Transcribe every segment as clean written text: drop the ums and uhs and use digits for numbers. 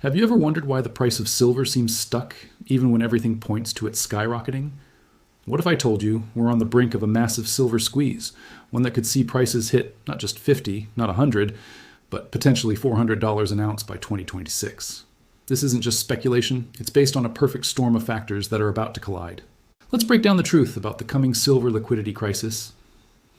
Have you ever wondered why the price of silver seems stuck, even when everything points to it skyrocketing? What if I told you we're on the brink of a massive silver squeeze, one that could see prices hit not just 50, not 100, but potentially $400 an ounce by 2026? This isn't just speculation, it's based on a perfect storm of factors that are about to collide. Let's break down the truth about the coming silver liquidity crisis.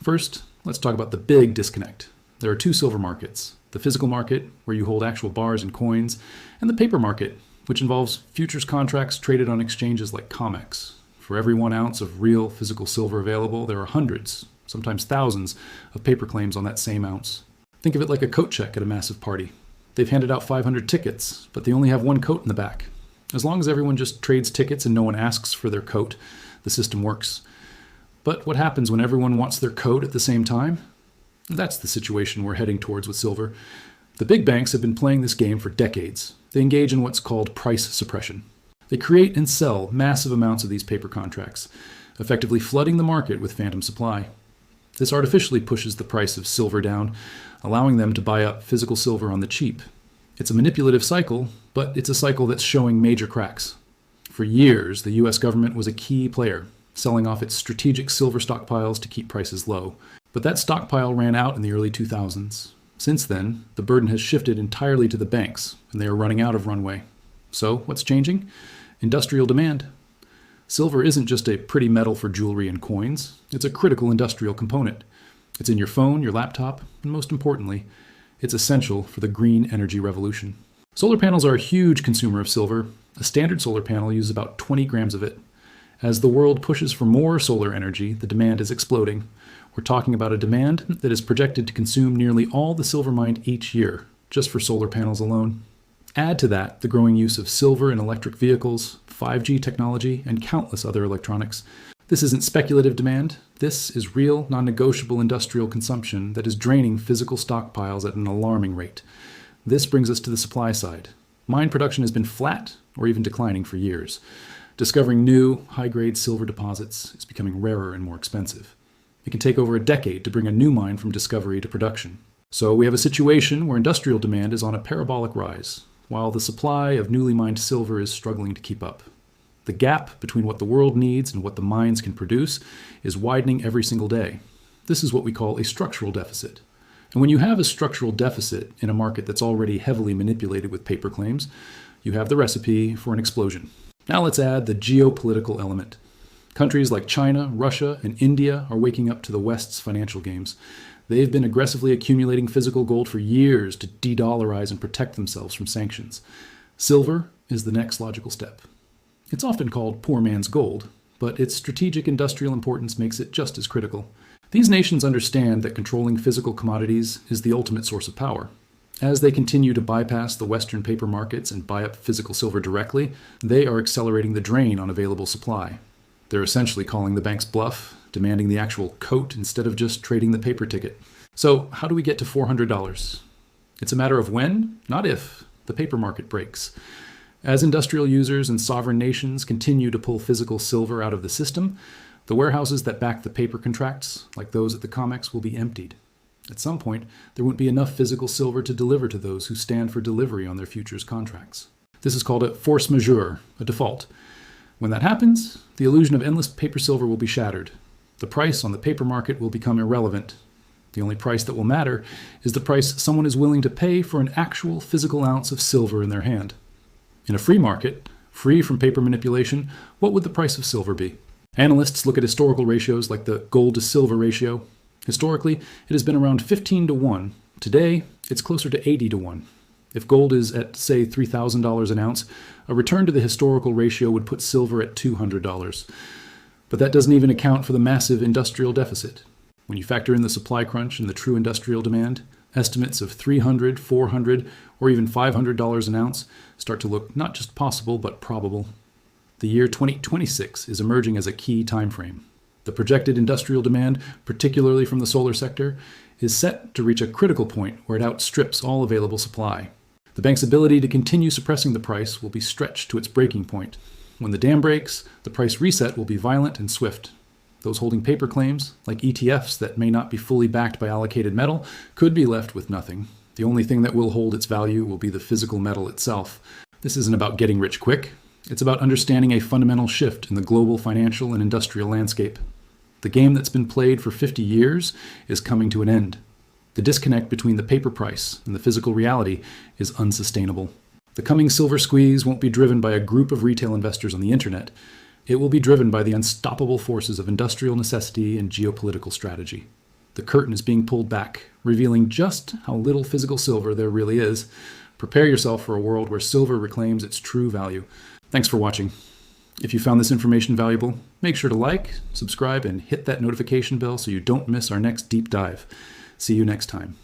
First, let's talk about the big disconnect. There are two silver markets: the physical market, where you hold actual bars and coins, and the paper market, which involves futures contracts traded on exchanges like COMEX. For every 1 ounce of real physical silver available, there are hundreds, sometimes thousands, of paper claims on that same ounce. Think of it like a coat check at a massive party. They've handed out 500 tickets, but they only have one coat in the back. As long as everyone just trades tickets and no one asks for their coat, the system works. But what happens when everyone wants their coat at the same time? That's the situation we're heading towards with silver. The big banks have been playing this game for decades. They engage in what's called price suppression. They create and sell massive amounts of these paper contracts, effectively flooding the market with phantom supply. This artificially pushes the price of silver down, allowing them to buy up physical silver on the cheap. It's a manipulative cycle, but it's a cycle that's showing major cracks. For years, the US government was a key player, selling off its strategic silver stockpiles to keep prices low. But that stockpile ran out in the early 2000s. Since then, the burden has shifted entirely to the banks, and they are running out of runway. So, what's changing? Industrial demand. Silver isn't just a pretty metal for jewelry and coins, it's a critical industrial component. It's in your phone, your laptop, and most importantly, it's essential for the green energy revolution. Solar panels are a huge consumer of silver. A standard solar panel uses about 20 grams of it. As the world pushes for more solar energy, the demand is exploding. We're talking about a demand that is projected to consume nearly all the silver mined each year, just for solar panels alone. Add to that the growing use of silver in electric vehicles, 5G technology, and countless other electronics. This isn't speculative demand. This is real, non-negotiable industrial consumption that is draining physical stockpiles at an alarming rate. This brings us to the supply side. Mine production has been flat or even declining for years. Discovering new, high-grade silver deposits is becoming rarer and more expensive. It can take over a decade to bring a new mine from discovery to production. So we have a situation where industrial demand is on a parabolic rise, while the supply of newly mined silver is struggling to keep up. The gap between what the world needs and what the mines can produce is widening every single day. This is what we call a structural deficit. And when you have a structural deficit in a market that's already heavily manipulated with paper claims, you have the recipe for an explosion. Now let's add the geopolitical element. Countries like China, Russia, and India are waking up to the West's financial games. They've been aggressively accumulating physical gold for years to de-dollarize and protect themselves from sanctions. Silver is the next logical step. It's often called poor man's gold, but its strategic industrial importance makes it just as critical. These nations understand that controlling physical commodities is the ultimate source of power. As they continue to bypass the Western paper markets and buy up physical silver directly, they are accelerating the drain on available supply. They're essentially calling the banks bluff, demanding the actual coat instead of just trading the paper ticket. So how do we get to $400? It's a matter of when, not if, the paper market breaks. As industrial users and sovereign nations continue to pull physical silver out of the system, the warehouses that back the paper contracts, like those at the COMEX, will be emptied. At some point, there won't be enough physical silver to deliver to those who stand for delivery on their futures contracts. This is called a force majeure, a default. When that happens, the illusion of endless paper silver will be shattered. The price on the paper market will become irrelevant. The only price that will matter is the price someone is willing to pay for an actual physical ounce of silver in their hand. In a free market, free from paper manipulation, what would the price of silver be? Analysts look at historical ratios like the gold to silver ratio. Historically, it has been around 15 to 1. Today, it's closer to 80 to 1. If gold is at, say, $3,000 an ounce, a return to the historical ratio would put silver at $200. But that doesn't even account for the massive industrial deficit. When you factor in the supply crunch and the true industrial demand, estimates of $300, $400, or even $500 an ounce start to look not just possible, but probable. The year 2026 is emerging as a key time frame. The projected industrial demand, particularly from the solar sector, is set to reach a critical point where it outstrips all available supply. The bank's ability to continue suppressing the price will be stretched to its breaking point. When the dam breaks, the price reset will be violent and swift. Those holding paper claims, like ETFs that may not be fully backed by allocated metal, could be left with nothing. The only thing that will hold its value will be the physical metal itself. This isn't about getting rich quick. It's about understanding a fundamental shift in the global financial and industrial landscape. The game that's been played for 50 years is coming to an end. The disconnect between the paper price and the physical reality is unsustainable. The coming silver squeeze won't be driven by a group of retail investors on the internet. It will be driven by the unstoppable forces of industrial necessity and geopolitical strategy. The curtain is being pulled back, revealing just how little physical silver there really is. Prepare yourself for a world where silver reclaims its true value. Thanks for watching. If you found this information valuable, make sure to like, subscribe, and hit that notification bell so you don't miss our next deep dive. See you next time.